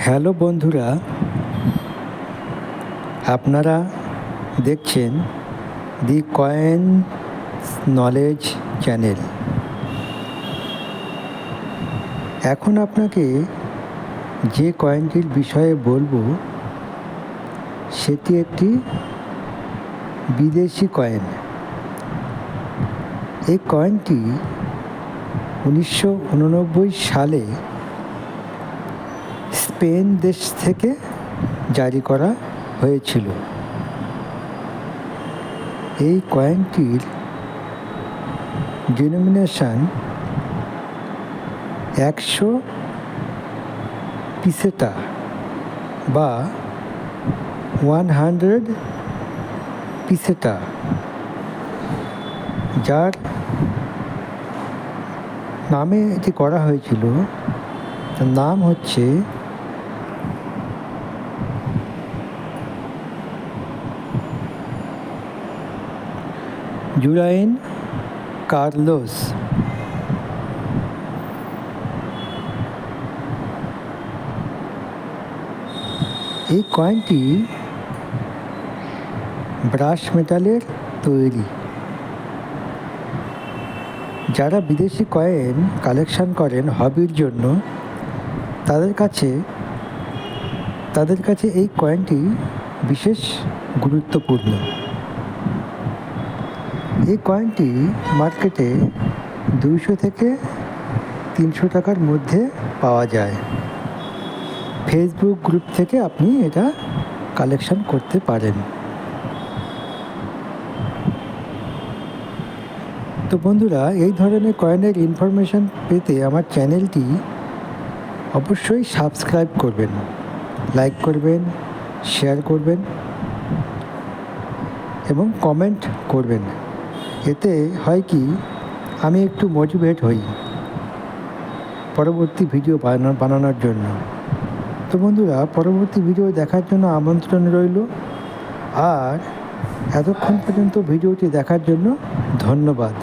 Hello বন্ধুরা, আপনারা দেখছেন দি কয়েন নলেজ চ্যানেল। এখন আপনাকে যে কয়েনটির বিষয়ে বলবো সেটি একটি বিদেশি কয়েন। এই কয়েনটি 1989 সালে স্পেন দেশ থেকে জারি করা হয়েছিল। এই কয়েনটির ডিনোমিনেশন 100 পিসেটা বা 100 পিসেটা, যার নামে এটি করা হয়েছিল। তার নাম হচ্ছে জুয়াইন কার্লোস। এই কয়েনটি ব্রাশ মেটালের তৈরি। যারা বিদেশি কয়েন কালেকশন করেন হবির জন্য, তাদের কাছে এই কয়েনটি বিশেষ গুরুত্বপূর্ণ। এই কয়েনটি মার্কেটে 200 থেকে 300 টাকার মধ্যে পাওয়া যায়। ফেসবুক গ্রুপ থেকে আপনি এটা কালেকশন করতে পারেন। তো বন্ধুরা, এই ধরনের কয়েনের ইনফরমেশন পেতে আমার চ্যানেলটি অবশ্যই সাবস্ক্রাইব করবেন, লাইক করবেন, শেয়ার করবেন এবং কমেন্ট করবেন। এতে হয় কি, আমি একটু মোটিভেট হই পরবর্তী ভিডিও বানানোর জন্য। তো বন্ধুরা, পরবর্তী ভিডিও দেখার জন্য আমন্ত্রণ রইল। আর এতক্ষণ পর্যন্ত ভিডিওটি দেখার জন্য ধন্যবাদ।